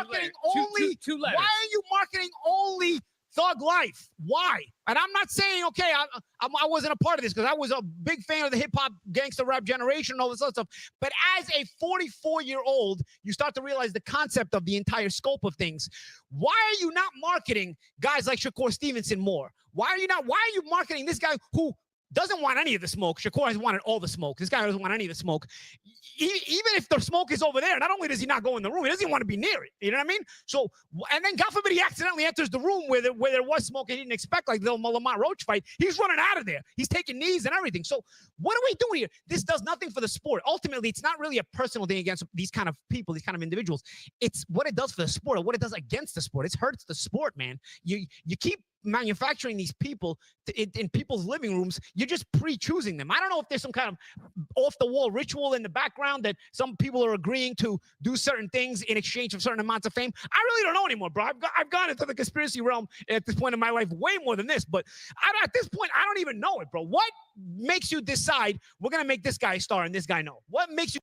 marketing only? Two letters. Why are you marketing only Thug Life? Why? And I'm not saying, okay, I wasn't a part of this because I was a big fan of the hip-hop gangster rap generation and all this other stuff. But as a 44-year-old, you start to realize the concept of the entire scope of things. Why are you not marketing guys like Shakur Stevenson more? Why are you marketing this guy who doesn't want any of the smoke? Shakur has wanted all the smoke. This guy doesn't want any of the smoke. Even if the smoke is over there, not only does he not go in the room, he doesn't even want to be near it. You know what I mean? So, and then God forbid he accidentally enters the room where there was smoke and he didn't expect, like the Lamont Roach fight. He's running out of there. He's taking knees and everything. So what are we doing here? This does nothing for the sport. Ultimately, it's not really a personal thing against these kind of people, these kind of individuals. It's what it does for the sport or what it does against the sport. It hurts the sport, man. You keep manufacturing these people in people's living rooms. You're just pre-choosing them. I don't know if there's some kind of off-the-wall ritual in the background that some people are agreeing to do certain things in exchange for certain amounts of fame. I really don't know anymore, bro. I've gone into the conspiracy realm at this point in my life way more than this, but at this point, I don't even know it, bro. What makes you decide we're going to make this guy a star and this guy no? What makes you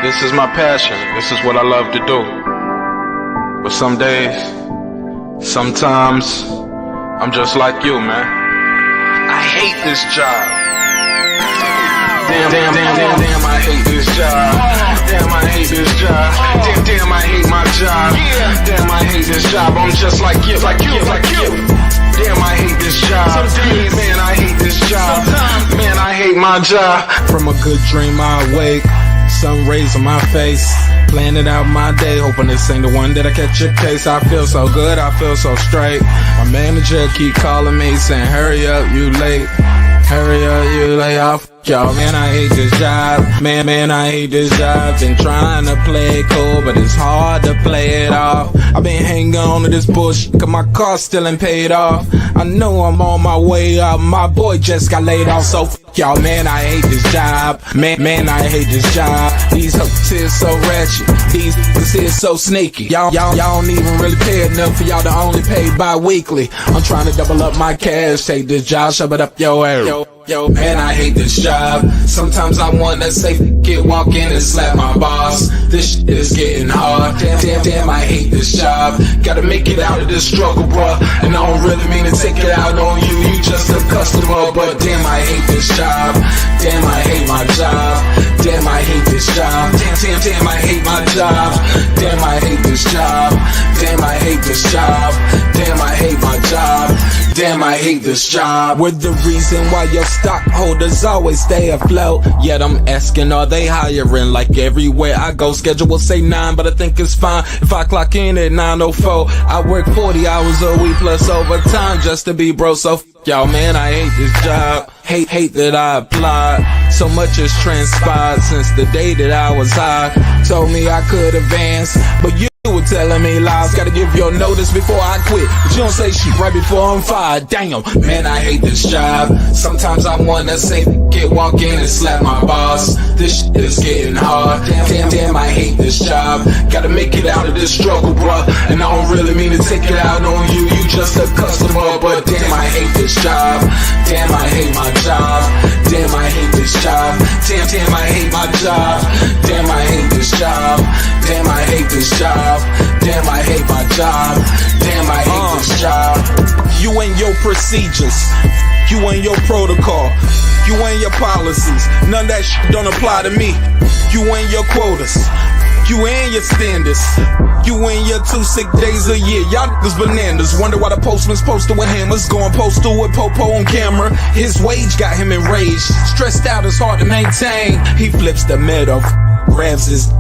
This is my passion. This is what I love to do. But some days, sometimes, I'm just like you, man. I hate this job. Damn, I hate this job. Damn, I hate this job. Damn, I hate my job. Damn, I hate this job. I'm just like you. Damn, I hate this job. Man, I hate this job. Man, I hate my job. From a good dream I awake, sun rays on my face, planning out my day, hoping this ain't the one that I catch a case. I feel so good, I feel so straight. My manager keep calling me saying, hurry up, you late. Hurry up, you lay off. Y'all, man, I hate this job. Man, I hate this job. Been trying to play it cool, but it's hard to play it off. I've been hanging on to this bullshit, cause my car still ain't paid off. I know I'm on my way up, my boy just got laid off, so f y'all, man, I hate this job. Man, I hate this job. These hoes is so ratchet, these niggas is so sneaky. Y'all don't even really pay enough for y'all to only pay bi-weekly. I'm trying to double up my cash, take this job, shove it up your ass. Yo, man, I hate this job. Sometimes I wanna say get walk in and slap my boss. This shit is getting hard. Damn, I hate this job. Gotta make it out of this struggle, bruh. And I don't really mean to take it out on you. You just a customer, but damn, I hate this job. Damn, I hate my job. Damn, I hate this job. Damn, I hate my job. Damn, I hate this job. Damn, I hate this job. Damn, I hate my job. Damn, I hate this job. We're the reason why your stockholders always stay afloat. Yet I'm asking, are they hiring? Like everywhere I go, schedule will say 9, but I think it's fine if I clock in at 9:04. I work 40 hours a week plus overtime just to be bro. So f y'all, man, I hate this job. Hate that I applied. So much has transpired since the day that I was high. Told me I could advance, but you people telling me lies. Gotta give your notice before I quit, but you don't say shit right before I'm fired. Damn, man, I hate this job. Sometimes I wanna say, get walk in and slap my boss. This shit is getting hard. Damn, I hate this job. Gotta make it out of this struggle, bruh. And I don't really mean to take it out on you. You just a customer, but damn, I hate this job. Damn, I hate my job. Damn, I hate this job. Damn, I hate my job. Damn, I hate this job. Damn, I hate this job. Damn, I hate my job. Damn, I hate this job. You and your procedures. You and your protocol. You and your policies. None of that shit don't apply to me. You and your quotas. You and your standards. You and your 2 sick days a year. Y'all niggas bananas. Wonder why the postman's posted with hammers. Going postal with Popo on camera. His wage got him enraged. Stressed out, it's hard to maintain. He flips the middle, grabs his.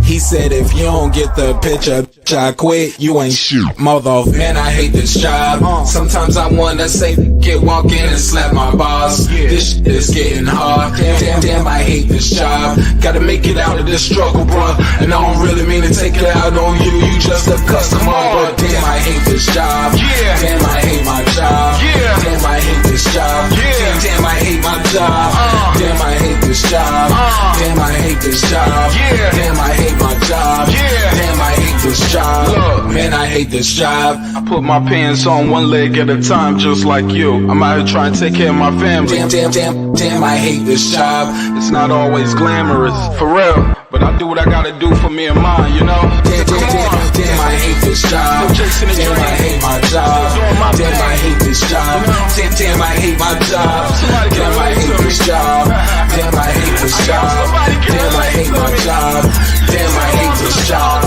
He said, if you don't get the picture, I quit, you ain't shit, mother. Man, I hate this job. Sometimes I wanna say, get walk in and slap my boss. This shit is getting hard. Damn, I hate this job. Gotta make it out of this struggle, bruh. And I don't really mean to take it out on you. You just a customer, but damn, I hate this job. Damn, I hate my job. Damn, I hate this job. Damn, I hate my job. Damn, I hate this job. Damn, I hate this job. Damn, I hate my job. Damn, I hate this job. Look, man, I hate this job. I put my pants on one leg at a time, just like you. I'm out here trying to take care of my family. Damn, I hate this job. It's not always glamorous, for real. But I do what I gotta do for me and mine, you know? Damn, I hate this job. Damn, I hate my job. Damn, I hate this job. Damn, I hate my job. Damn, I hate this job. Damn, I hate this job. Damn, I hate my job. Damn, I hate this job.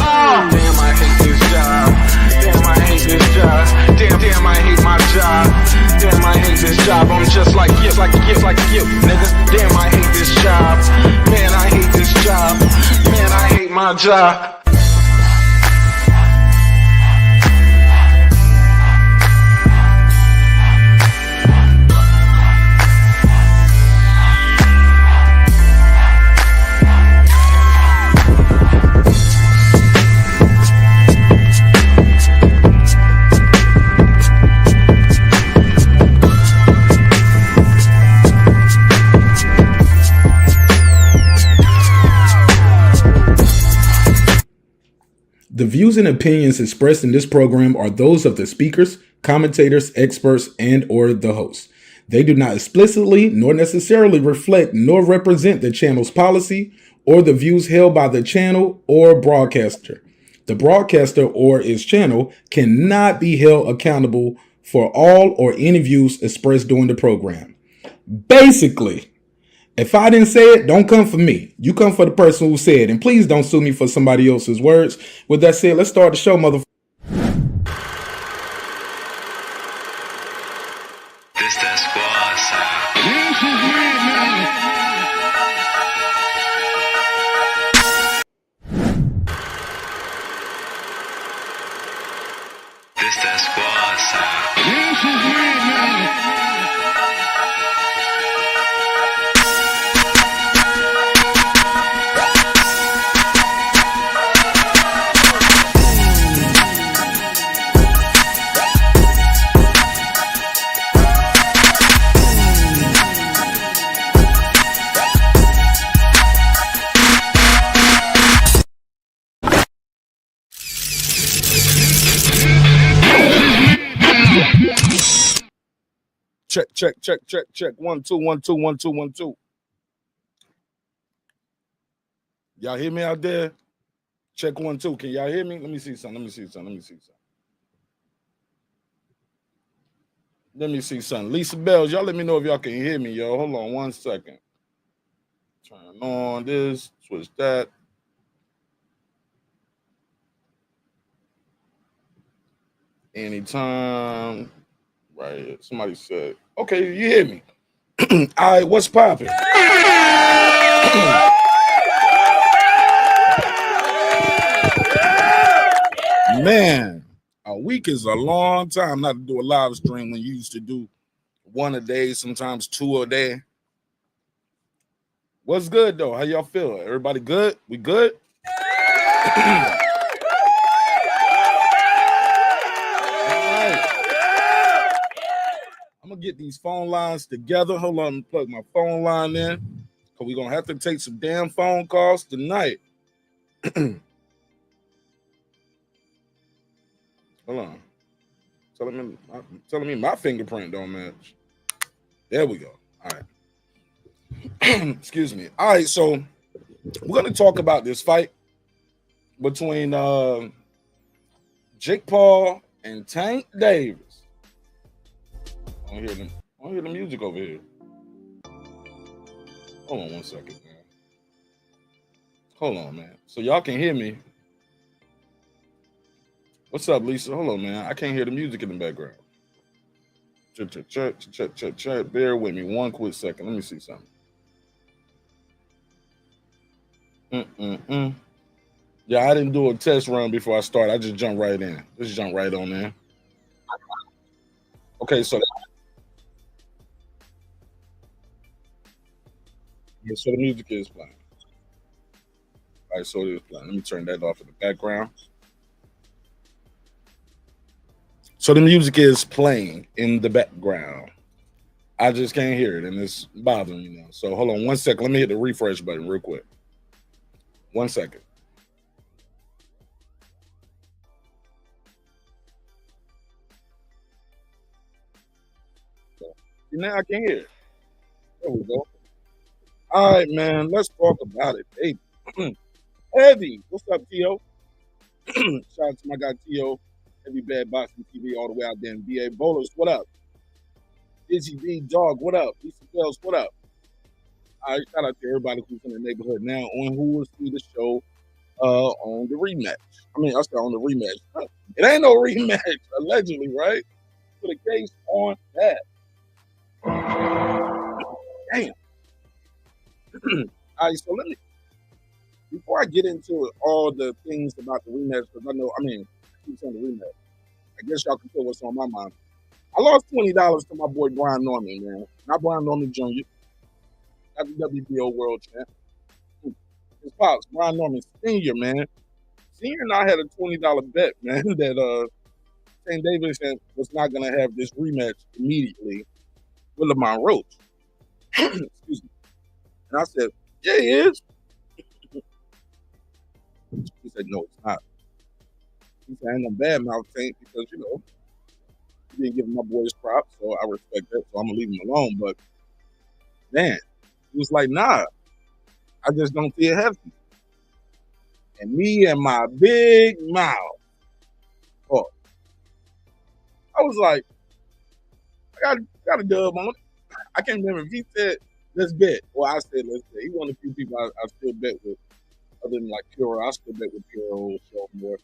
Damn, I hate this job. Damn, I hate this job. Damn, I hate my job. Damn, I hate this job. I'm just like you, nigga. Damn, I hate this job. Man, I hate this job. Man, I hate my job. The views and opinions expressed in this program are those of the speakers, commentators, experts, and or the host. They do not explicitly nor necessarily reflect nor represent the channel's policy or the views held by the channel or broadcaster. The broadcaster or its channel cannot be held accountable for all or any views expressed during the program. Basically, if I didn't say it, don't come for me. You come for the person who said it. And please don't sue me for somebody else's words. With that said, let's start the show, motherfucker. This that squad sound. This that squad sound. Check. 1 2 1 2 1 2 1 2. Y'all hear me out there? Check 1 2. Can y'all hear me? Let me see something. Lisa Bells, y'all let me know if y'all can hear me, yo. Hold on 1 second. Turn on this, switch that. Anytime. Right. Somebody said, okay, you hear me. All right, what's popping? Man, a week is a long time not to do a live stream when you used to do one a day, sometimes 2 a day. What's good, though? How y'all feel? Everybody good? We good? gonna get these phone lines together. Hold on, let me plug my phone line in, because we're gonna have to take some damn phone calls tonight. Hold on. Telling me my fingerprint don't match. There we go. All right. Excuse me. All right, so we're gonna talk about this fight between Jake Paul and Tank Davis. I don't hear the music over here. Hold on one second, man. Hold on, man. So y'all can hear me. What's up, Lisa? Hold on, man. I can't hear the music in the background. Check. Bear with me one quick second. Let me see something. Yeah, I didn't do a test run before I started. I just jumped right in. Just jump right on in. Okay, so the music is playing. All right, so it is playing. Let me turn that off in the background. So the music is playing in the background. I just can't hear it, and it's bothering me now. So hold on one second. Let me hit the refresh button real quick. 1 second. Now I can hear it. There we go. All right, man. Let's talk about it. Hey, Heavy. What's up, T.O.? Shout out to my guy, T.O. Heavy Bad Boxing TV all the way out there in VA. Bowlers, what up? Dizzy B Dog, what up? Lisa Bells, what up? All right, shout out to everybody who's in the neighborhood now on who will see the show on the rematch. I mean, I said on the rematch. It ain't no rematch, allegedly, right? Put a case on that. Damn. All right, so let me, before I get into all the things about the rematch, because I keep saying the rematch. I guess y'all can tell what's on my mind. I lost $20 to my boy Brian Norman, man. Not Brian Norman Jr., not the WBO world champ. His pops, Brian Norman Sr., man. Senior and I had a $20 bet, man, that St. Davidson was not going to have this rematch immediately with Lamont Roach. Excuse me. And I said, yeah, he is. He said, no, it's not. He said, I ain't gonna badmouth Tank because, he didn't give my boy his props, so I respect that, so I'm gonna leave him alone. But, man, he was like, nah, I just don't see it happening. And me and my big mouth, I was like, I got a dub on it. I can't remember if he said, let's bet. Well, I said, let's bet. He one of the few people I still bet with, other than like Puro. I still bet with Puro, so more.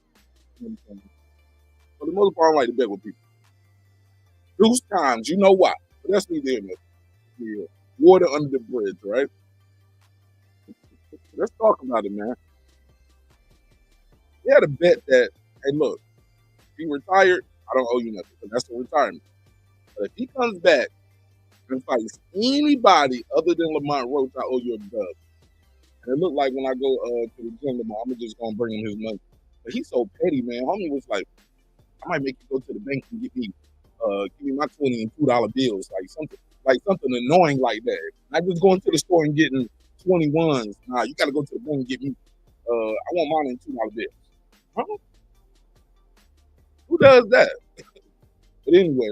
For the most part, I like to bet with people. Those times, you know why. But that's me doing it. Water under the bridge, right? Let's talk about it, man. He had a bet that, hey, look, if he retired, I don't owe you nothing, because that's the retirement. But if he comes back and fights anybody other than Lamont Roach, I owe you a dub. And it looked like when I go to the gym tomorrow, I'm just going to bring him his money. But he's so petty, man. Homie was like, I might make you go to the bank and give me my $20 and $2 bills, like something annoying like that. Not just going to the store and getting 21s. Nah, you got to go to the bank and get me. I want mine in $2 bills. Huh? Who does that? But anyway,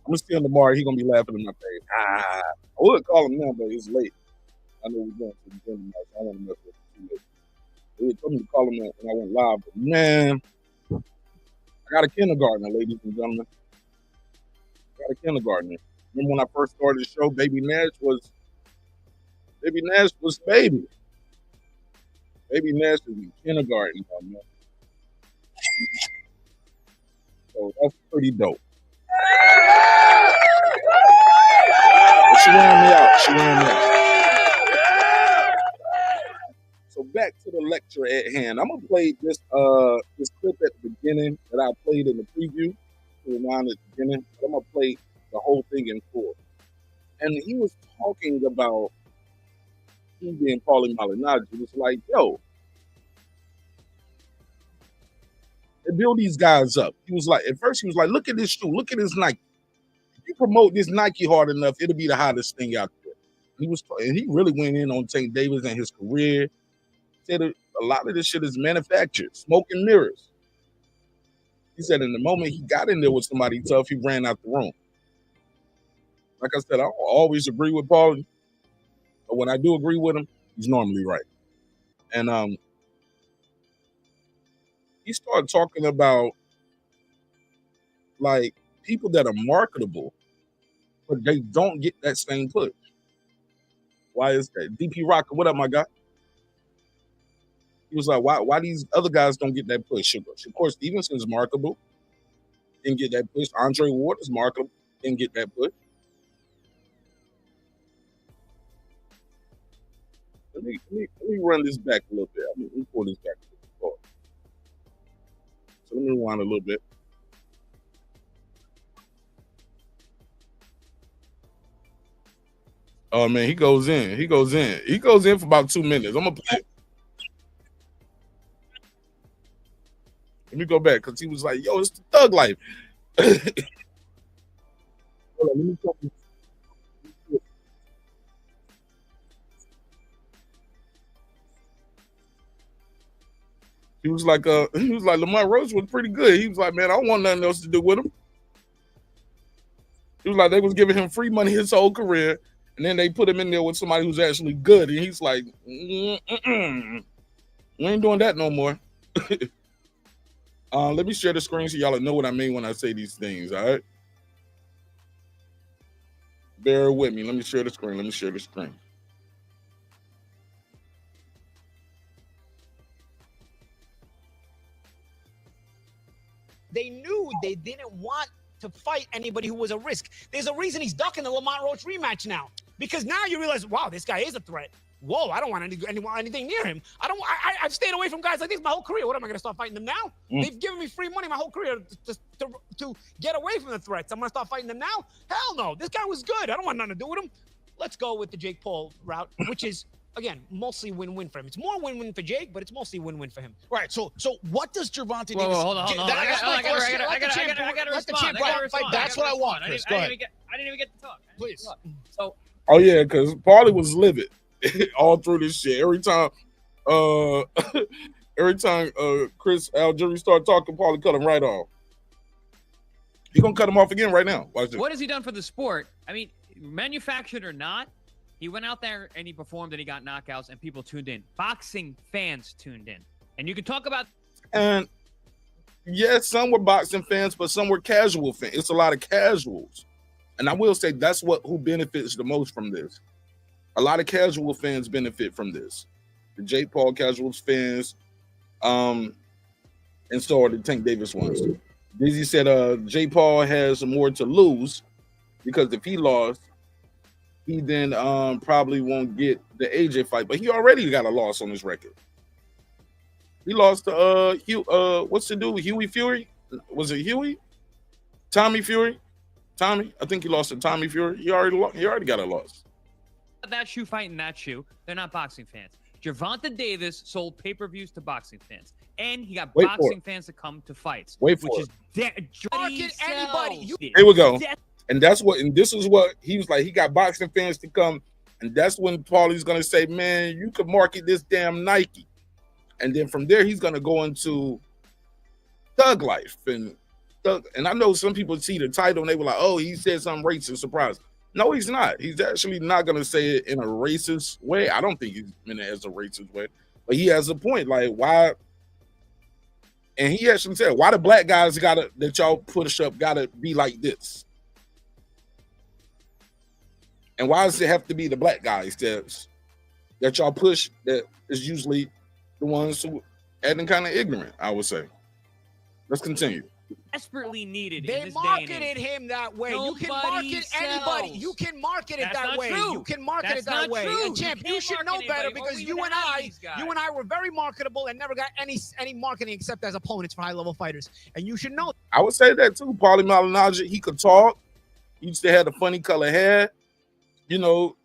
I'm gonna see him tomorrow. He's gonna be laughing in my face. I would call him now, but it's late. I know we're going to the gym tonight, so I don't want to mess with him too late. They told me to call him when I went live, but man, I got a kindergartner, ladies and gentlemen. I got a kindergartner. Remember when I first started the show, Baby Nash was baby. Baby Nash is in kindergarten now, man. So that's pretty dope. But she ran me out. So back to the lecture at hand. I'm gonna play this clip at the beginning that I played in the preview to rewind at the beginning. I'm gonna play the whole thing in full. And he was talking about he being Paulie Malignaggi. He was like, yo, they build these guys up. He was like, at first he was like, look at this shoe, look at his Nike. you promote this Nike hard enough, it'll be the hottest thing out there. And he really went in on Tank Davis and his career. Said a lot of this shit is manufactured, smoke and mirrors. He said in the moment he got in there with somebody tough, he ran out the room. Like I said, I don't always agree with Paul, but when I do agree with him, he's normally right. And he started talking about like people that are marketable, but they don't get that same push. Why is that? DP Rocker, what up, my guy? He was like, why these other guys don't get that push? Shakur Stevenson's marketable, didn't get that push. Andre Ward is marketable, didn't get that push. Let me run this back a little bit. Let me pull this back a little bit. So let me rewind a little bit. Oh man, he goes in for about 2 minutes. I'm gonna play it. Let me go back because he was like, yo, it's the thug life. Hold on, let me talk. He was like Lamont Roach was pretty good. He was like, man, I don't want nothing else to do with him. He was like, they was giving him free money his whole career, and then they put him in there with somebody who's actually good, and he's like, we ain't doing that no more. Let me share the screen so y'all know what I mean when I say these things, all right? Bear with me. Let me share the screen. They knew they didn't want to fight anybody who was a risk. There's a reason he's ducking the Lamont Roach rematch now. Because now you realize, wow, this guy is a threat. Whoa, I don't want anything near him. I've stayed away from guys like this my whole career. What am I going to start fighting them now? They've given me free money my whole career to get away from the threats. I'm going to start fighting them now? Hell no. This guy was good. I don't want nothing to do with him. Let's go with the Jake Paul route, which is, again, mostly win-win for him. It's more win-win for Jake, but it's mostly win-win for him. Right. So what does Gervonta Davis? Hold on. I gotta respond. That's what I want, Chris. Go ahead. I didn't even get to talk. Please. So. Oh yeah, because Paulie was livid all through this shit. Every time Chris Algieri started talking, Paulie cut him right off. He's gonna cut him off again right now. Watch this. What has he done for the sport? I mean, manufactured or not, he went out there and he performed and he got knockouts and people tuned in. Boxing fans tuned in. And you can talk about... And yes, some were boxing fans, but some were casual fans. It's a lot of casuals. And I will say that's who benefits the most from this. A lot of casual fans benefit from this. The Jake Paul casual fans, and so are the Tank Davis ones. Dizzy said Jake Paul has more to lose because if he lost, he then probably won't get the AJ fight. But he already got a loss on his record. He lost to what's the dude? Huey Fury? Was it Huey? Tommy Fury? Tommy? I think he lost to Tommy Fury. He already got a loss. That shoe fighting that shoe. They're not boxing fans. Gervonta Davis sold pay-per-views to boxing fans. And he got boxing fans to come to fights. Market anybody. Here we go. And this is what he was like. He got boxing fans to come. And that's when Paulie's going to say, man, you could market this damn Nike. And then from there, he's going to go into thug life. And I know some people see the title and they were like, oh, he said something racist, surprise. No, he's not. He's actually not going to say it in a racist way. I don't think he's meant it as a racist way. But he has a point. Like, why? And he actually said, why the black guys that y'all push up gotta be like this? And why does it have to be the black guys that y'all push that is usually the ones who acting kind of ignorant, I would say. Let's continue. Desperately needed. They marketed him that way. You can market anybody. You can market it that way. You can market it that way. And champ, you should know better because you and I were very marketable and never got any marketing except as opponents for high-level fighters. And you should know. I would say that too. Paulie Malignaggi, he could talk. He used to have the funny color hair. You know,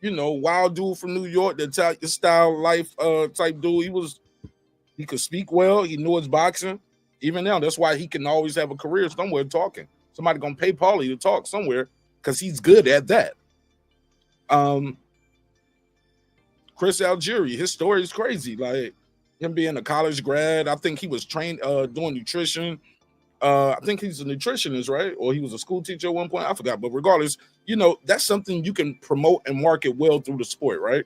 wild dude from New York, the Italian style life type dude. He could speak well. He knew his boxing. Even now, that's why he can always have a career somewhere talking. Somebody gonna pay Paulie to talk somewhere because he's good at that. Chris Algieri, his story is crazy. Like him being a college grad, I think he was trained doing nutrition. I think he's a nutritionist, right? Or he was a school teacher at one point. I forgot. But regardless, you know, that's something you can promote and market well through the sport, right?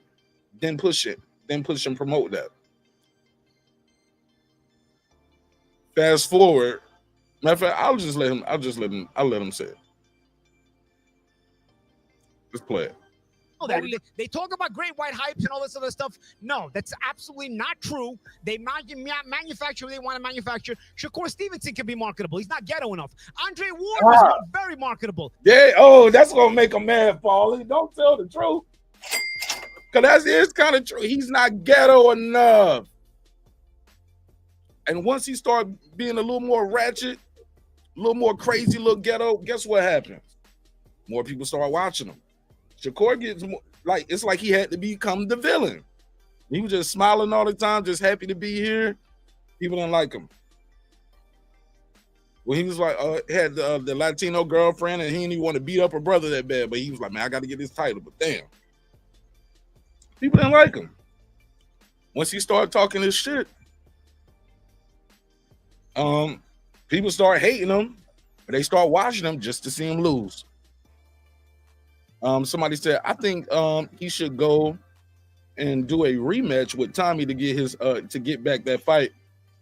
Then push it. Then push and promote that. Fast forward. Matter of fact, I'll let him say it. Let's play it. They talk about great white hypes and all this other stuff. No, that's absolutely not true. They manufacture what they want to manufacture. Shakur Stevenson can be marketable. He's not ghetto enough. Andre Ward was very marketable. Yeah. Oh, that's gonna make him mad, Paulie. Don't tell the truth. Cause it's kind of true. He's not ghetto enough. And once he started being a little more ratchet, a little more crazy, a little ghetto, guess what happens? More people start watching him. Shakur gets more, like, it's like he had to become the villain. He was just smiling all the time, just happy to be here. People didn't like him. When he was like, had the Latino girlfriend and he didn't even want to beat up her brother that bad, but he was like, man, I got to get this title. But damn, people didn't like him. Once he started talking this shit, people start hating him, but they start watching him just to see him lose. Somebody said, I think he should go and do a rematch with Tommy to get his to get back that fight.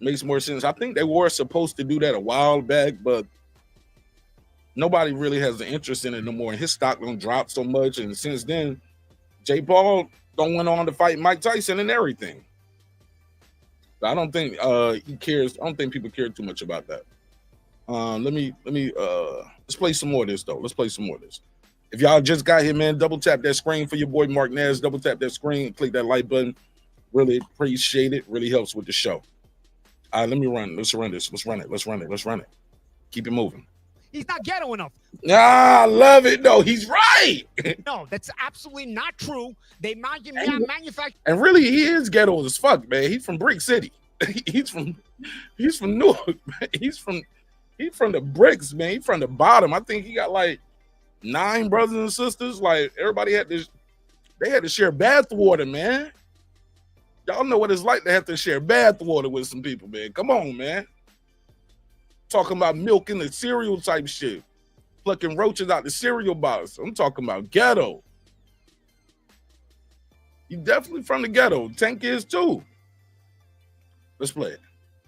Makes more sense. I think they were supposed to do that a while back, but nobody really has an interest in it no more. And his stock don't drop so much. And since then, Jake Paul don't went on to fight Mike Tyson and everything. But I don't think he cares. I don't think people care too much about that. Let's play some more of this though. Let's play some more of this. If y'all just got here, man, double tap that screen for your boy Mark Naz. Double tap that screen, click that like button. Really appreciate it. Really helps with the show. Let me run. Let's run this. Let's run it. Keep it moving. He's not ghetto enough. I love it. No, he's right. No, that's absolutely not true. They manufacture. And really, he is ghetto as fuck, man. He's from Brick City. He's from Newark. Man. He's from the bricks, man. He's from the bottom. I think he got like 9 brothers and sisters. Like everybody had to share bath water, man. Y'all know what it's like to have to share bath water with some people, man. Come on, man. Talking about milk in the cereal type shit. Plucking roaches out the cereal box. I'm talking about ghetto. You definitely from the ghetto. Tank is too. Let's play it.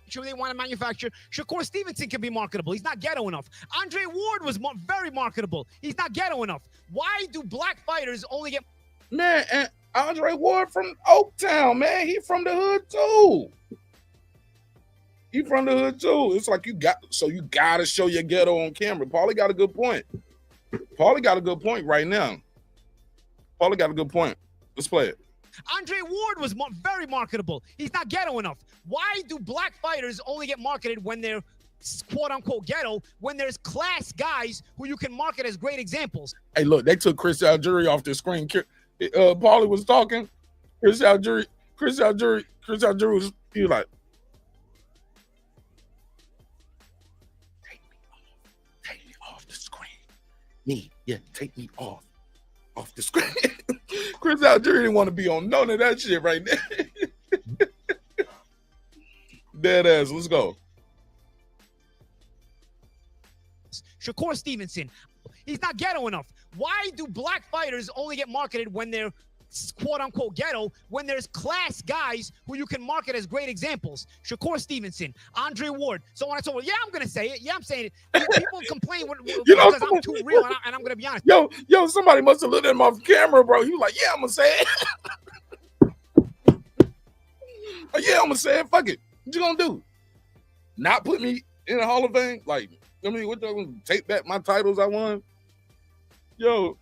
Sure, they want to manufacture. Shakur Stevenson can be marketable. He's not ghetto enough. Andre Ward was very marketable. He's not ghetto enough. Why do black fighters only get... Man, and Andre Ward from Oaktown, man. He from the hood too. It's like you gotta show your ghetto on camera. Paulie got a good point. Right now. Paulie got a good point. Let's play it. Andre Ward was very marketable. He's not ghetto enough. Why do black fighters only get marketed when they're quote unquote ghetto, when there's class guys who you can market as great examples? Hey, look, they took Chris Algieri off the screen. Paulie was talking. Chris Algieri was, he was like, take me off the screen. Take me off the screen. Chris Algieri didn't want to be on none of that shit right there. Dead ass. Let's go. Shakur Stevenson, he's not ghetto enough. Why do black fighters only get marketed when they're quote unquote ghetto, when there's class guys who you can market as great examples? Shakur Stevenson, Andre Ward, so on and so forth. Yeah, I'm gonna say it. Yeah, I'm saying it. People complain because I'm too real, and I'm gonna be honest. Yo, somebody must have looked at him off camera, bro. He was like, yeah, I'm gonna say it. Yeah, I'm gonna say it. Fuck it. What you gonna do? Not put me in the Hall of Fame? Like, I mean, what, gonna take back my titles I won? Yo,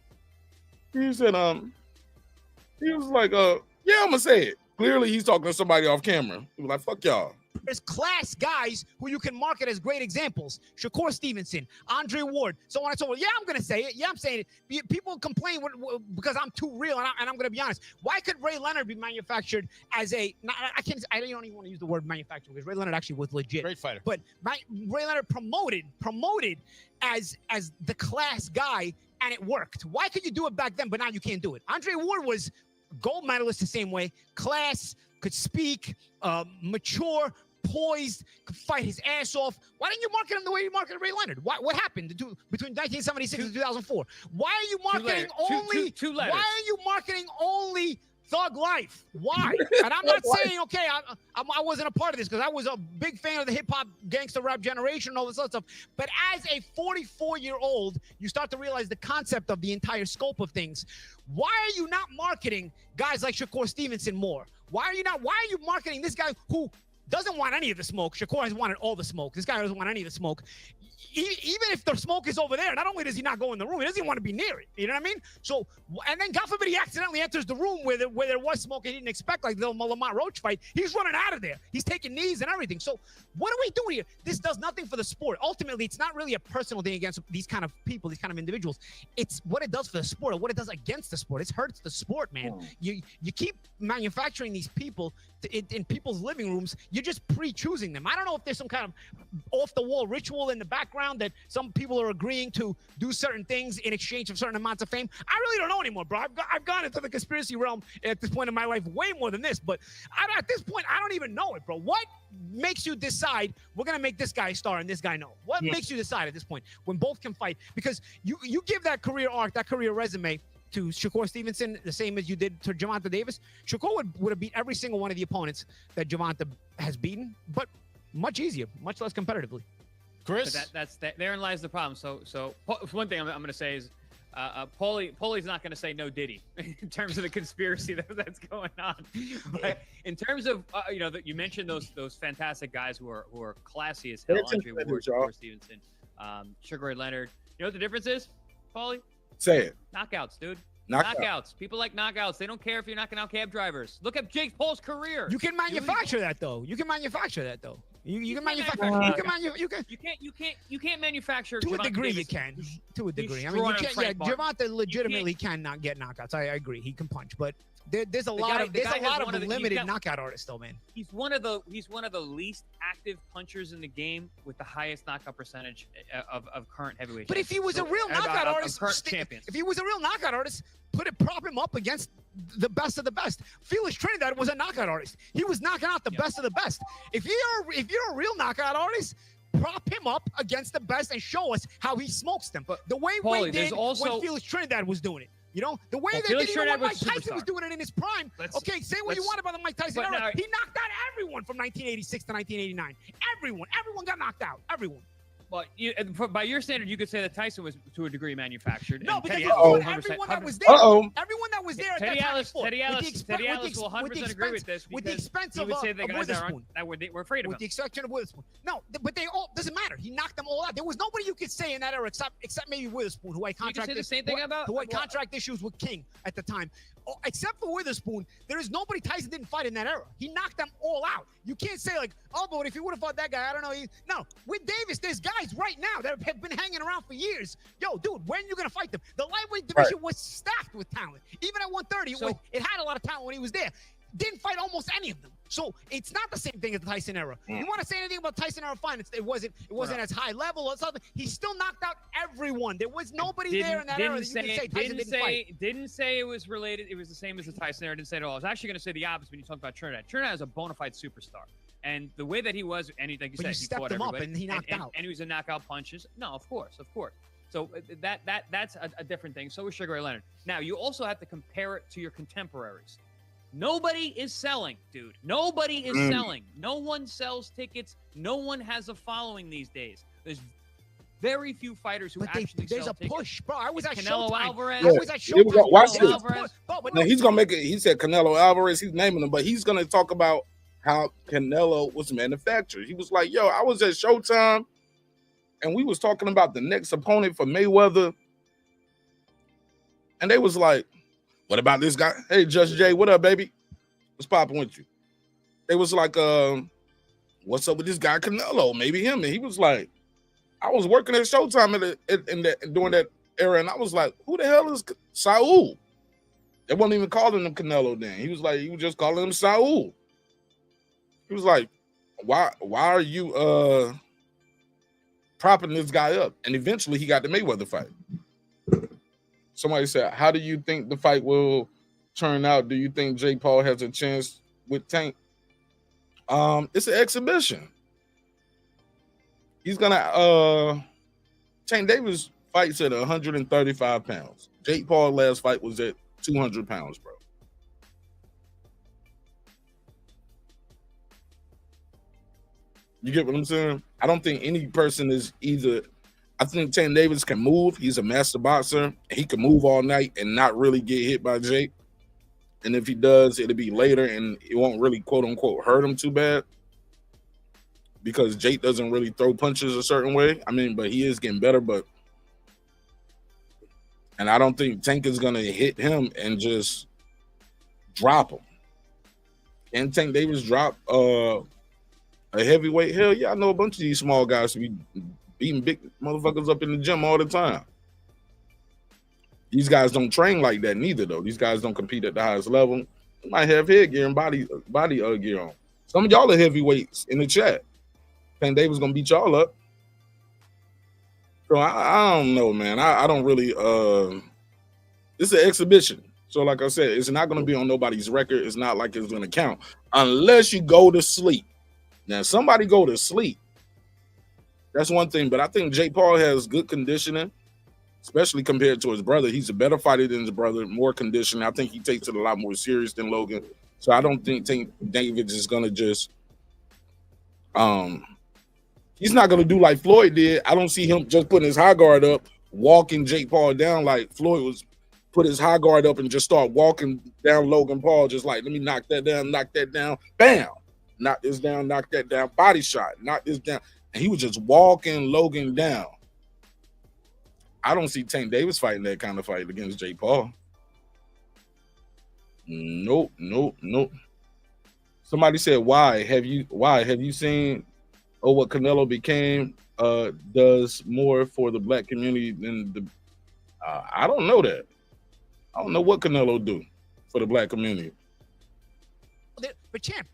he said, he was like, yeah, I'm gonna say it. Clearly, he's talking to somebody off camera. He was like, fuck y'all. there's class guys who you can market as great examples. Shakur Stevenson, Andre Ward, so on and so forth. Yeah, I'm going to say it. Yeah, I'm saying it. People complain because I'm too real, and I'm going to be honest. Why could Ray Leonard be manufactured as a? I don't even want to use the word manufactured because Ray Leonard actually was legit. Great fighter. But Ray Leonard promoted as the class guy, and it worked. Why could you do it back then, but now you can't do it? Andre Ward was gold medalist the same way, class, could speak, mature, poised, could fight his ass off. Why didn't you market him the way you marketed Ray Leonard? What happened between 1976 and 2004? Why are you marketing only? Why are you marketing only Thug Life? Why? And I'm not saying, okay, I wasn't a part of this because I was a big fan of the hip-hop gangster rap generation and all this other stuff. But as a 44-year-old, you start to realize the concept of the entire scope of things. Why are you not marketing guys like Shakur Stevenson more? Why are you marketing this guy who doesn't want any of the smoke? Shakur has wanted all the smoke. This guy doesn't want any of the smoke. Even if the smoke is over there, not only does he not go in the room, he doesn't even want to be near it. You know what I mean? So, and then God forbid he accidentally enters the room where there was smoke and he didn't expect, like the Lamont Roach fight. He's running out of there. He's taking knees and everything. So what are we doing here? This does nothing for the sport. Ultimately, it's not really a personal thing against these kind of people, these kind of individuals. It's what it does for the sport or what it does against the sport. It hurts the sport, man. You keep manufacturing these people in people's living rooms. You're just pre-choosing them. I don't know if there's some kind of off-the-wall ritual in the background that some people are agreeing to do certain things in exchange for certain amounts of fame. I really don't know anymore, bro. I've gone into the conspiracy realm at this point in my life way more than this, but at this point, I don't even know it, bro. What makes you decide we're going to make this guy a star and this guy no? What makes you decide at this point when both can fight? Because you give that career arc, that career resume to Shakur Stevenson the same as you did to Gervonta Davis. Shakur would have beat every single one of the opponents that Gervonta has beaten, but much easier, much less competitively. Chris, therein lies the problem. So one thing I'm going to say is, Paulie's not going to say no Diddy in terms of the conspiracy that's going on. But in terms of you mentioned those fantastic guys who are classy as hell. Andre Ward, Shakur Stevenson, Sugar Ray Leonard. You know what the difference is, Paulie? Say it. Knockouts, dude. Knockouts. People like knockouts. They don't care if you're knocking out cab drivers. Look at Jake Paul's career. You can manufacture that though. You can manufacture. You can't manufacture. To a degree, you can. To a degree. I mean, you can't. Yeah, Gervonta legitimately cannot get knockouts. I agree. He can punch, but there's a lot of limited knockout artists though, man. He's one of the least active punchers in the game with the highest knockout percentage of current heavyweight. But if he was a real knockout artist, if he was a real knockout artist, prop him up against the best of the best. Felix Trinidad was a knockout artist. He was knocking out the best of the best. If you're a real knockout artist, prop him up against the best and show us how he smokes them. But the way we did when Felix Trinidad was doing it. You know, the way they did when Mike Tyson was doing it in his prime. Okay, say what you want about the Mike Tyson era. He knocked out everyone from 1986 to 1989. Everyone got knocked out. Everyone. Well, by your standard, you could say that Tyson was to a degree manufactured. No, because everyone that was there, everyone that was there at that time fought. Teddy Atlas will 100% agree with this. With the expense of Witherspoon. We're afraid of with the exception of Witherspoon. No, but they all doesn't matter. He knocked them all out. There was nobody you could say in that era except maybe Witherspoon, who I contracted. The same thing about who I contract issues with King at the time. Except for Witherspoon, there is nobody Tyson didn't fight in that era. He knocked them all out. You can't say like, oh, but if he would have fought that guy, I don't know. No, with Davis, there's guys right now that have been hanging around for years. Yo, dude, when are you gonna fight them? The lightweight division was stacked with talent. Even at 130, it had a lot of talent when he was there. Didn't fight almost any of them. So it's not the same thing as the Tyson era. You want to say anything about Tyson era? Fine. It wasn't as high level or something. He still knocked out everyone. There was nobody there in that era that you could say Tyson didn't fight. Didn't say it was related. It was the same as the Tyson era. Didn't say it at all. I was actually going to say the opposite when you talk about Trinidad. Trinidad is a bona fide superstar. And the way that he was, and like you said, he fought him everybody. Up and he knocked out. And he was a knockout punches. No, of course. So that's a different thing. So was Sugar Ray Leonard. Now, you also have to compare it to your contemporaries. Nobody is selling, dude. Nobody is selling. No one sells tickets. No one has a following these days. There's very few fighters who actually sell tickets. There's a push, bro. I was at Canelo Showtime. Alvarez. I was at Showtime. Watch this. Now, he's gonna make it. He said Canelo Alvarez. He's naming them, but he's gonna talk about how Canelo was manufactured. He was like, "Yo, I was at Showtime, and we was talking about the next opponent for Mayweather, and they was like, what about this guy? Hey, Just Jay, what up, baby? What's popping with you?" They was like, what's up with this guy Canelo? Maybe him. And he was like, I was working at Showtime during that era, and I was like, who the hell is Saul? They wasn't even calling him Canelo then. He was like, he was just calling him Saul. He was like, why are you propping this guy up? And eventually he got the Mayweather fight. Somebody said, how do you think the fight will turn out? Do you think Jake Paul has a chance with Tank? It's an exhibition. He's gonna Tank Davis fights at 135 pounds. Jake Paul last fight was at 200 pounds, bro. You get what I'm saying? I don't think any person is either. I think Tank Davis can move. He's a master boxer. He can move all night and not really get hit by Jake. And if he does, it'll be later and it won't really, quote unquote, hurt him too bad. Because Jake doesn't really throw punches a certain way. I mean, but he is getting better. And I don't think Tank is going to hit him and just drop him. Can Tank Davis drop a heavyweight? Hell yeah, I know a bunch of these small guys who be beating big motherfuckers up in the gym all the time. These guys don't train like that neither, though. These guys don't compete at the highest level. They might have headgear and body gear on. Some of y'all are heavyweights in the chat. Tank Davis gonna beat y'all up. So I don't know, man. I don't really. It's an exhibition. So like I said, it's not gonna be on nobody's record. It's not like it's gonna count unless you go to sleep. Now somebody go to sleep. That's one thing. But I think Jake Paul has good conditioning, especially compared to his brother. He's a better fighter than his brother, more conditioning. I think he takes it a lot more serious than Logan. So I don't think Tank Davis is gonna just he's not going to do like Floyd did. I don't see him just putting his high guard up, walking Jake Paul down like Floyd was, put his high guard up and just start walking down Logan Paul, just like, let me knock that down, bam, knock this down, knock that down, body shot, knock this down. And he was just walking Logan down. I don't see Tank Davis fighting that kind of fight against Jake Paul. Nope. Somebody said, why have you seen what Canelo became does more for the black community than the I don't know that. I don't know what Canelo do for the black community. But champ,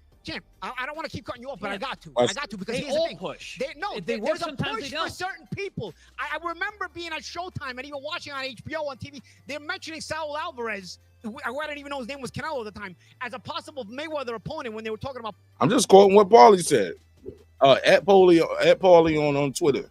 I don't want to keep cutting you off, but I got to because they all push. There's a push for certain people. I remember being at Showtime and even watching on HBO on TV. They're mentioning Saul Alvarez, who I didn't even know his name was Canelo at the time, as a possible Mayweather opponent when they were talking about. I'm just quoting what Paulie said. At Paulie on Twitter.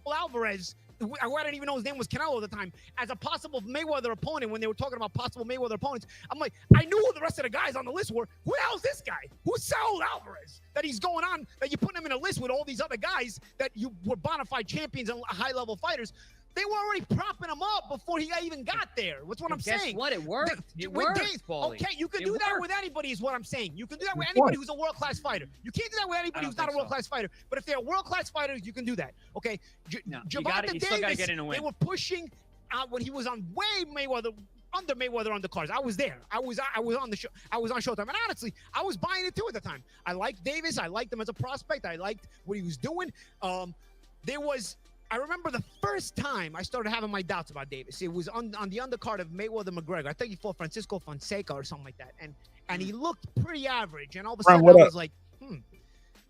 Alvarez, who I didn't even know his name was Canelo at the time, as a possible Mayweather opponent when they were talking about possible Mayweather opponents. I'm like, I knew who the rest of the guys on the list were. Who the hell's this guy? Who's Saul Alvarez? That he's going on, that you're putting him in a list with all these other guys that you were bona fide champions and high-level fighters. They were already propping him up before he even got there. That's what I'm saying. Guess what? It worked. It worked, Paulie. Okay, you can do that with anybody is what I'm saying. You can do that with anybody who's a world-class fighter. You can't do that with anybody who's not a world-class fighter. But if they're world-class fighters, you can do that. Okay? Gervonta Davis, they were pushing out when he was on under Mayweather on the cards. I was there. I was on the show. I was on Showtime. And honestly, I was buying it too at the time. I liked Davis. I liked him as a prospect. I liked what he was doing. I remember the first time I started having my doubts about Davis. It was on the undercard of Mayweather-McGregor. I think he fought Francisco Fonseca or something like that. And he looked pretty average. And all of a sudden I was like, you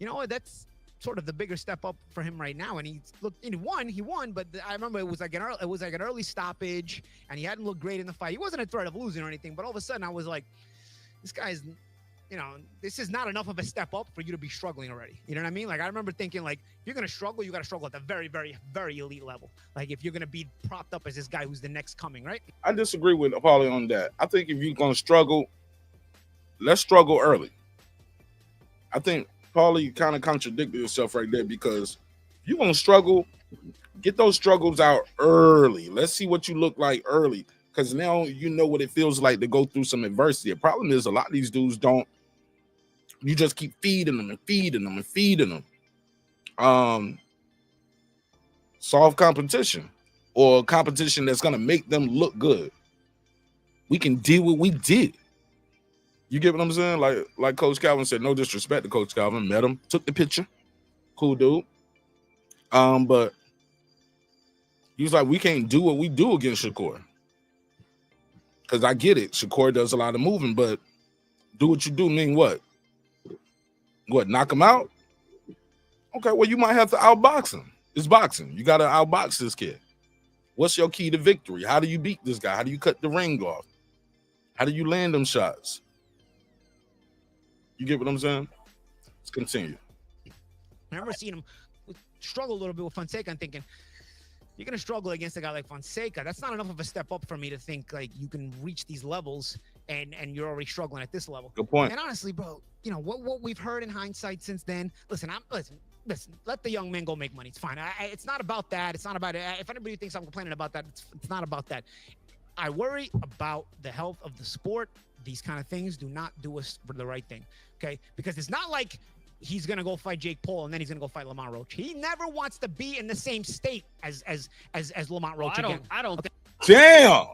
know what? That's sort of the bigger step up for him right now. And he won, but I remember it was like an early stoppage and he hadn't looked great in the fight. He wasn't a threat of losing or anything, but all of a sudden I was like, this guy's, this is not enough of a step up for you to be struggling already. You know what I mean? Like, I remember thinking, like, if you're going to struggle, you got to struggle at the very, very, very elite level. Like, if you're going to be propped up as this guy who's the next coming, right? I disagree with Paulie on that. I think if you're going to struggle, let's struggle early. I think Paulie kind of contradicted himself right there because if you're going to struggle, get those struggles out early. Let's see what you look like early because now you know what it feels like to go through some adversity. The problem is a lot of these dudes don't. You just keep feeding them and feeding them and feeding them. Solve competition or competition that's going to make them look good. We can deal with what we did. You get what I'm saying? Like Coach Calvin said, no disrespect to Coach Calvin. Met him, took the picture. Cool dude. But he was like, we can't do what we do against Shakur. Because I get it. Shakur does a lot of moving, but do what you do mean what? What, knock him out? Okay, well, you might have to outbox him. It's boxing. You got to outbox this kid. What's your key to victory? How do you beat this guy? How do you cut the ring off? How do you land them shots? You get what I'm saying? Let's continue. I remember seeing him struggle a little bit with Fonseca and thinking, you're going to struggle against a guy like Fonseca. That's not enough of a step up for me to think like you can reach these levels and you're already struggling at this level. Good point. And honestly, bro, you know, what we've heard in hindsight since then, listen, let the young men go make money. It's fine. It's not about that. It's not about it. If anybody thinks I'm complaining about that, it's not about that. I worry about the health of the sport. These kind of things do not do us for the right thing, okay? Because it's not like he's going to go fight Jake Paul and then he's going to go fight Lamont Roach. He never wants to be in the same state as Lamont Roach again. I don't. Okay. Damn.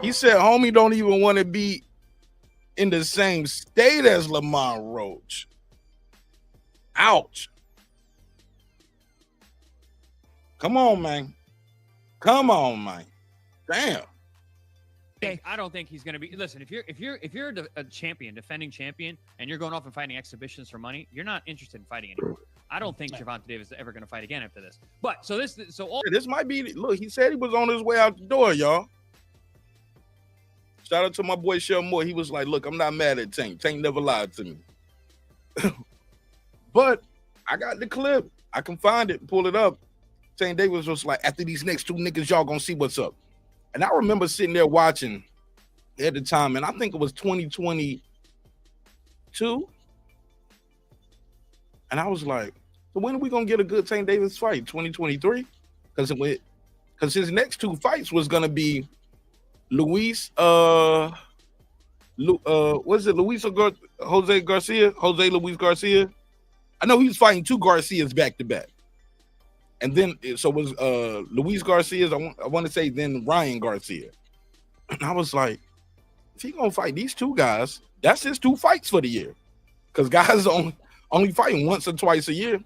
He said, homie don't even want to be in the same state as Lamont Roach. Ouch. Come on, man. Come on, man. Damn. I don't think he's going to be. Listen, if you're a champion, defending champion, and you're going off and fighting exhibitions for money, you're not interested in fighting anymore. I don't think Gervonta Davis is ever going to fight again after this. But this might be. Look, he said he was on his way out the door, y'all. Shout out to my boy Shell Moore. He was like, "Look, I'm not mad at Tank. Tank never lied to me." But I got the clip. I can find it. Pull it up. Tank Davis was like, "After these next two niggas, y'all gonna see what's up." And I remember sitting there watching at the time, and I think it was 2022. And I was like, so when are we going to get a good Tank Davis fight? 2023? Because his next two fights was going to be Jose Luis Garcia. I know he was fighting two Garcias back to back. And then, so it was Luis Garcia's, I want to say then Ryan Garcia. And I was like, if he's going to fight these two guys, that's his two fights for the year. Because guys only fighting once or twice a year.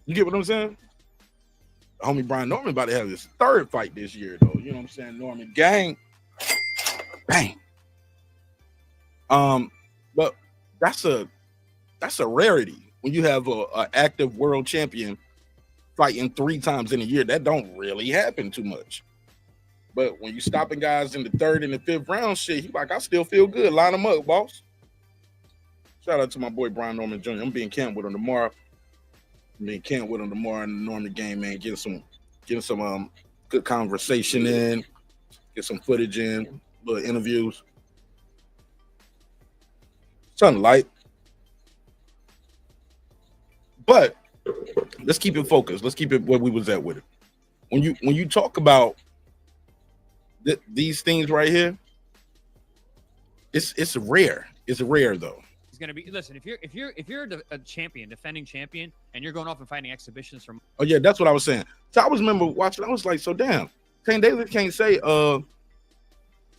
You get what I'm saying? Homie Brian Norman about to have his third fight this year, though. You know what I'm saying? Norman gang. Bang. But that's a rarity. When you have a active world champion fighting 3 times in a year, that don't really happen too much. But when you stopping guys in the 3rd and the 5th round, shit, he like, I still feel good. Line them up, boss. Shout out to my boy Brian Norman Jr. I'm being camped with him tomorrow. In the Norman game, man. Getting some good conversation in, get some footage in, little interviews. Something light. But let's keep it focused. Let's keep it where we was at with it. When you talk about these things right here, it's rare. It's rare though. He's gonna be. Listen, if you're a champion, defending champion, and you're going off and fighting exhibitions from. Oh yeah, that's what I was saying. So I was remember watching. I was like, so damn. Tank Davis can't say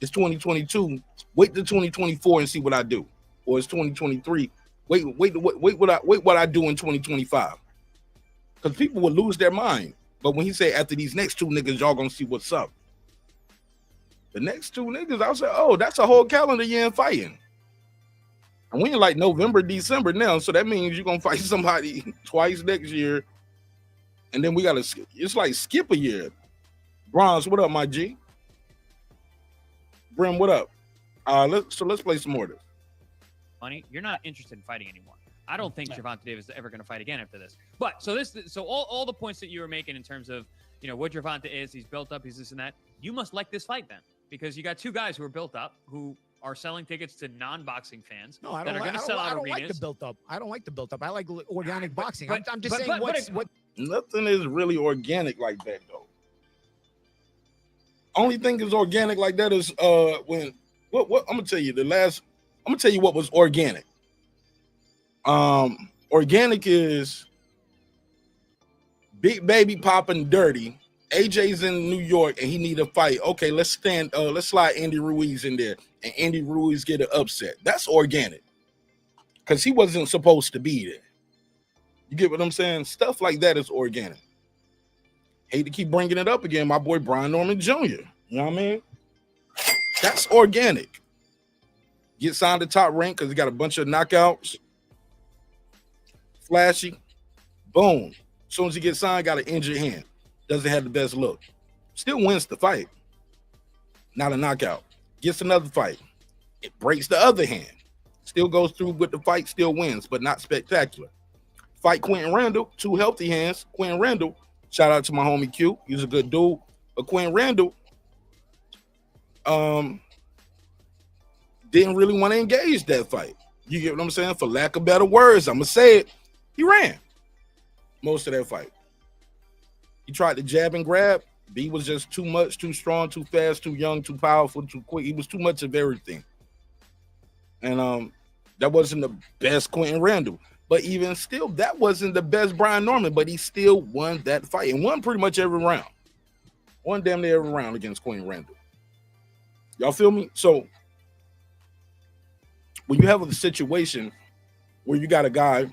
it's 2022. Wait till 2024 and see what I do, or it's 2023. Wait what I do in 2025. Because people will lose their mind. But when he say after these next two niggas, y'all gonna see what's up. The next two niggas, I was like, oh, that's a whole calendar year in fighting. And we in like November, December now. So that means you're gonna fight somebody twice next year. And then we gotta, it's like skip a year. Bronze, what up, my G? Brim, what up? Let's play some more of this. Money, you're not interested in fighting anymore. I don't think Gervonta Davis is ever going to fight again after this. But so all the points that you were making in terms of, you know, what Gervonta is, he's built up, he's this and that. You must like this fight then, because you got two guys who are built up, who are selling tickets to non-boxing fans. No, I don't like the built up. I don't like the built up. I like organic boxing. I'm just saying what. Nothing is really organic like that though. Only thing is organic like that is when what I'm gonna tell you I'm gonna tell you what was organic. Organic is Big Baby popping dirty AJ's in New York and he need a fight. Okay, let's slide Andy Ruiz in there, and Andy Ruiz get an upset. That's organic, because he wasn't supposed to be there. You get what I'm saying? Stuff like that is organic. Hate to keep bringing it up again. My boy Brian Norman Jr. You know what I mean? That's organic. Get signed to Top Rank because he got a bunch of knockouts. Flashy. Boom. As soon as he gets signed, got an injured hand. Doesn't have the best look. Still wins the fight. Not a knockout. Gets another fight. It breaks the other hand. Still goes through with the fight, still wins, but not spectacular. Fight Quentin Randall, 2 healthy hands. Quentin Randall, shout out to my homie Q. He's a good dude. But Quentin Randall didn't really want to engage that fight. You get what I'm saying? For lack of better words, I'm going to say it. He ran most of that fight. He tried to jab and grab. B was just too much, too strong, too fast, too young, too powerful, too quick. He was too much of everything. And that wasn't the best Quentin Randall. But even still, that wasn't the best Brian Norman, but he still won that fight and won pretty much every round. Won damn near every round against Quentin Randall. Y'all feel me? So when you have a situation where you got a guy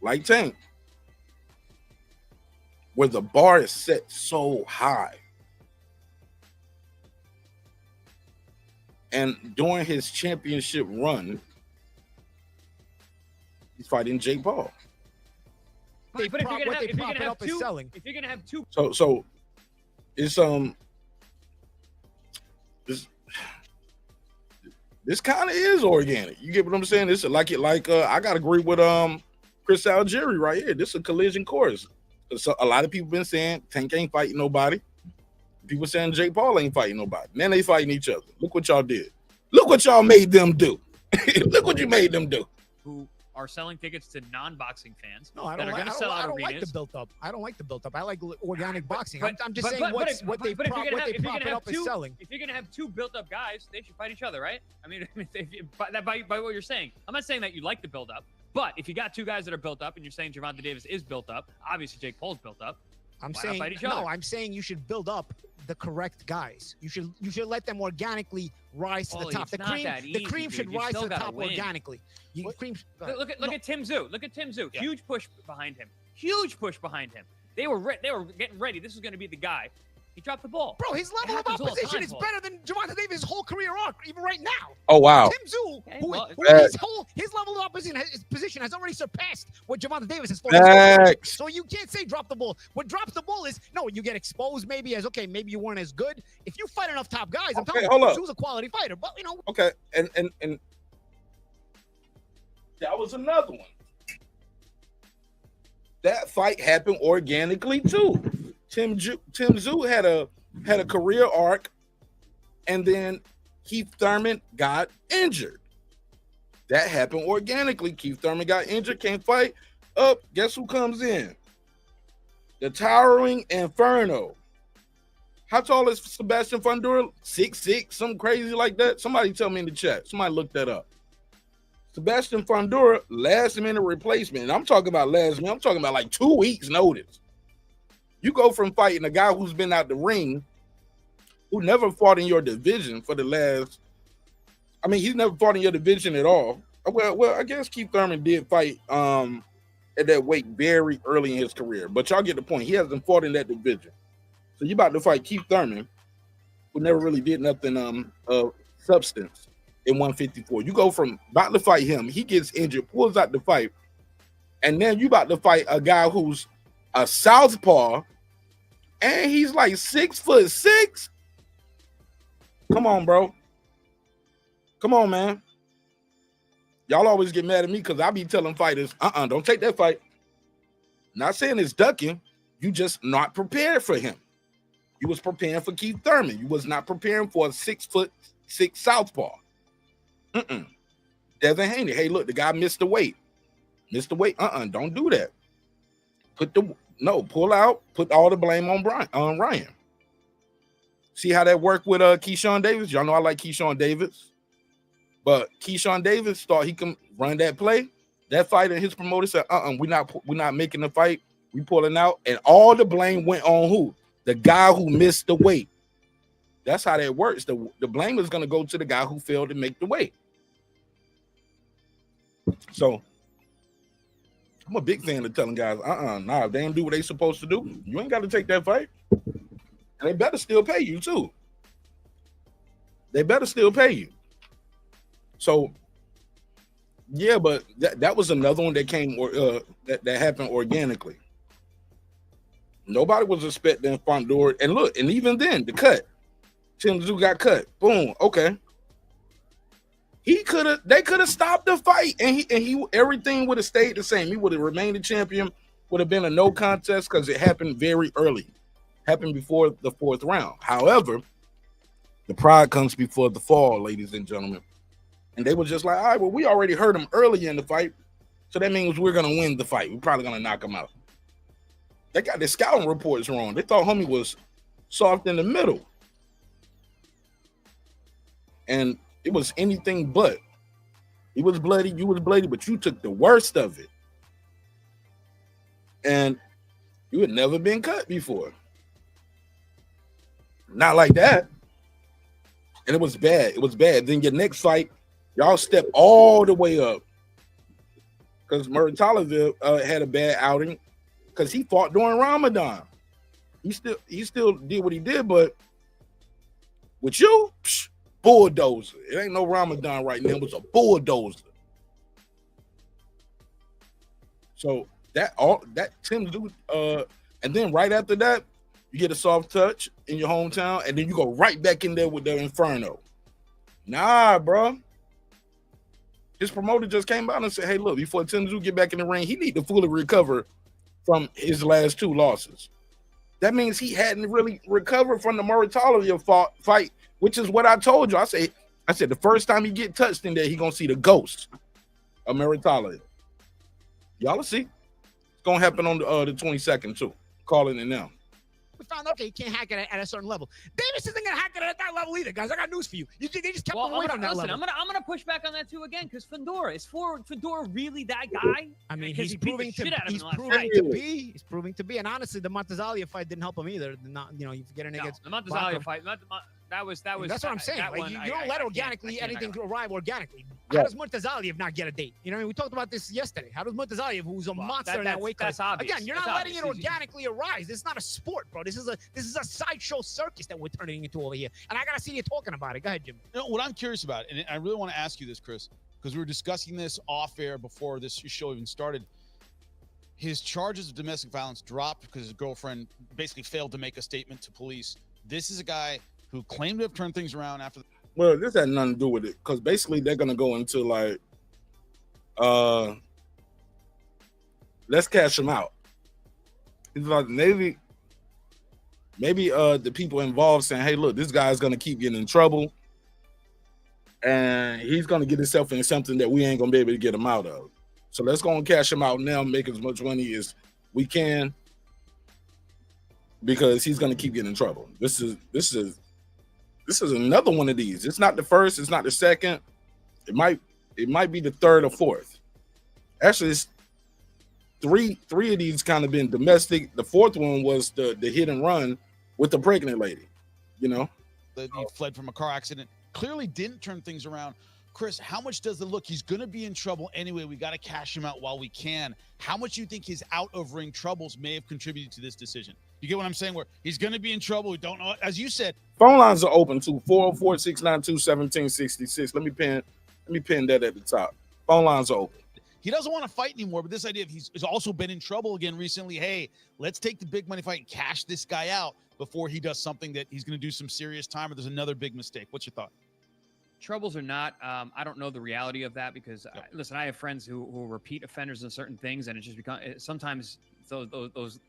like Tank, where the bar is set so high, and during his championship run, he's fighting Jake Paul. But if you're gonna have two, so it's this kind of is organic. You get what I'm saying? It's like I gotta agree with Chris Algieri right here. This is a collision course. So a lot of people been saying Tank ain't fighting nobody. People saying Jake Paul ain't fighting nobody. Man, they fighting each other. Look what y'all did. Look what y'all made them do. Look what you made them do. Who are selling tickets to non-boxing fans? No, I that don't, are going to sell out I don't arenas. like the built-up. I don't like the built-up. I like organic boxing. But- I'm just but- saying but- what they but if prop you're it gonna up have as selling. If you're gonna have 2 built-up guys, they should fight each other, right? I mean, by what you're saying, I'm not saying that you like the build-up, but if you got 2 guys that are built up, and you're saying Gervonta Davis is built up, obviously Jake Paul's built up. I'm Why not saying fight each no. other? I'm saying you should build up the correct guys. You should let them organically rise to the Ollie, top. it's The not cream, that the easy, cream should dude. You rise to still the gotta top win. organically. Look at Tim Zhu. Look at Tim Zhu. Yeah. Huge push behind him. Huge push behind him. They were getting ready. This was going to be the guy. He dropped the ball. Bro, his level of happens all the opposition time, is Paul. better than Gervonta Davis' whole career arc, even right now. Oh wow. Tim Zhu, Okay, who well, his level of opposition, his position has already surpassed what Gervonta Davis has fought. Facts. So you can't say drop the ball. What drops the ball is no, you get exposed maybe as okay, maybe you weren't as good. If you fight enough top guys, I'm telling you, hold up. Zhu's a quality fighter. But you know, Okay, and that was another one. That fight happened organically too. Tim Zhu had a career arc, and then Keith Thurman got injured. That happened organically. Keith Thurman got injured, can't fight. Up, guess who comes in? The towering Inferno. How tall is Sebastian Fundora? 6'6", something crazy like that. Somebody tell me in the chat. Somebody look that up. Sebastian Fundora, last minute replacement. And I'm talking about last minute. I'm talking about like 2 weeks notice. You go from fighting a guy who's been out the ring, who never fought in your division for the last, I mean, he's never fought in your division at all. Well, I guess Keith Thurman did fight at that weight very early in his career. But y'all get the point. He hasn't fought in that division. So you about to fight Keith Thurman, who never really did nothing of substance in 154. You go from about to fight him, he gets injured, pulls out the fight, and then you about to fight a guy who's a southpaw, and he's like 6'6". Come on, bro. Come on, man. Y'all always get mad at me because I be telling fighters, don't take that fight. Not saying it's ducking. You just not prepared for him. You was preparing for Keith Thurman. You was not preparing for a 6'6" southpaw. Devin Haney. Hey, look, the guy missed the weight. Missed the weight. Don't do that. Pull out. Put all the blame on Ryan. See how that worked with Keyshawn Davis? Y'all know I like Keyshawn Davis. But Keyshawn Davis thought he can run that play. That fighter and his promoter said, we're not making the fight. We pulling out, and all the blame went on who? The guy who missed the weight. That's how that works. The blame is going to go to the guy who failed to make the weight. So I'm a big fan of telling guys, nah, if they don't do what they supposed to do, you ain't got to take that fight. And they better still pay you too. They better still pay you. So yeah, but that was another one that came or that happened organically. Nobody was expecting Fondor. And look, and even then, the cut. Tim Tszyu got cut. Boom. Okay. They could have stopped the fight, and he everything would have stayed the same. He would have remained the champion, would have been a no contest because it happened very early. Happened before the 4th round. However, the pride comes before the fall, ladies and gentlemen. And they were just like, all right, well, we already heard him early in the fight. So that means we're gonna win the fight. We're probably gonna knock him out. They got their scouting reports wrong. They thought homie was soft in the middle. And it was anything but. He was bloody, you was bloody, but you took the worst of it. And you had never been cut before. Not like that. And it was bad. It was bad. Then your next fight, y'all step all the way up. Because Muratolovic had a bad outing because he fought during Ramadan. He still did what he did, but with you, bulldozer. It ain't no Ramadan right now. It was a bulldozer. So that Tim Tszyu, and then right after that, you get a soft touch in your hometown, and then you go right back in there with the Inferno. Nah, bro. His promoter just came out and said, hey, look, before Tim Tszyu get back in the ring, he need to fully recover from his last 2 losses. That means he hadn't really recovered from the Muratolovic fight, which is what I told you. I said the first time he get touched in there, he gonna see the ghost of Muratolovic. Y'all will see. It's gonna happen on the 22nd too. Calling it now. We found out, okay, you can't hack it at a certain level. Davis isn't gonna hack it at that level either, guys. I got news for you. They just kept him away from that level. I'm gonna push back on that too again, because Fedor is Fedor really that guy? I mean, he's proving to be. And honestly, the Montezalia fight didn't help him either. Not, you forgetting against the Montezalia fight. That was. That's what I'm saying. Like, you don't let anything arrive organically. Yeah. How does Montezalia not get a date? You know what I mean? We talked about this yesterday. How does Montezalia, who's a monster in that weight class, again, you're not letting it organically arise. This is not a sport, bro. This is a sideshow circus that we're turning into over here. And I gotta see you talking about it. Go ahead, Jim. You know, what I'm curious about, and I really want to ask you this, Chris, because we were discussing this off air before this show even started. His charges of domestic violence dropped because his girlfriend basically failed to make a statement to police. This is a guy who claimed to have turned things around after. Well, this had nothing to do with it because basically they're gonna go into like, let's cash him out. It's like maybe the people involved saying, hey, look, this guy's gonna keep getting in trouble, and he's gonna get himself in something that we ain't gonna be able to get him out of. So let's go and cash him out now, make as much money as we can, because he's gonna keep getting in trouble. This is another one of these. It's not the first. It's not the second. It might be the 3rd or 4th. Actually, it's three of these kind of been domestic. The 4th one was the hit and run with the pregnant lady. You know, he fled from a car accident. Clearly didn't turn things around. Chris, how much does the look? He's going to be in trouble anyway. We got to cash him out while we can. How much do you think his out of ring troubles may have contributed to this decision? You get what I'm saying? Where he's going to be in trouble. We don't know. As you said, phone lines are open too. 404-692-1766. Let me pin that at the top. Phone lines are open. He doesn't want to fight anymore, but this idea of he's also been in trouble again recently. Hey, let's take the big money fight and cash this guy out before he does something that he's going to do some serious time or there's another big mistake. What's your thought? Troubles or not, I don't know the reality of that because, listen, I have friends who are repeat offenders in certain things, and it just becomes sometimes those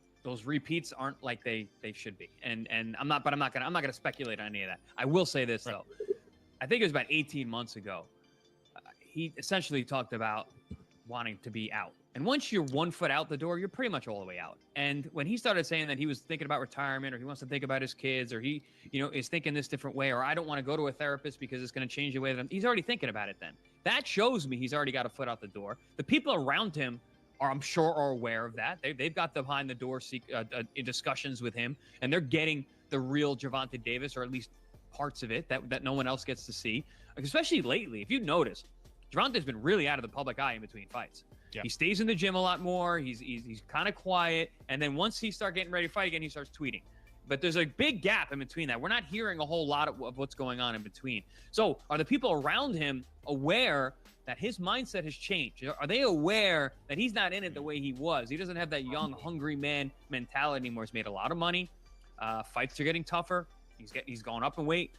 repeats aren't like they should be. And I'm not gonna speculate on any of that. I will say this though, I think it was about 18 months ago. He essentially talked about wanting to be out. And once you're 1 foot out the door, you're pretty much all the way out. And when he started saying that he was thinking about retirement, or he wants to think about his kids, or he, is thinking this different way, or I don't want to go to a therapist because it's going to change the way that he's already thinking about it then. That shows me he's already got a foot out the door. The people around him I'm sure, are aware of that. They've got the behind the door discussions with him, and they're getting the real Gervonta Davis, or at least parts of it that no one else gets to see. Especially lately, if you notice, Gervonta's been really out of the public eye in between fights. Yeah. He stays in the gym a lot more. He's kind of quiet, and then once he starts getting ready to fight again, he starts tweeting. But there's a big gap in between that. We're not hearing a whole lot of what's going on in between. So are the people around him aware that his mindset has changed? Are they aware that he's not in it the way he was? He doesn't have that young, hungry man mentality anymore. He's made a lot of money. Fights are getting tougher. He's going up in weight.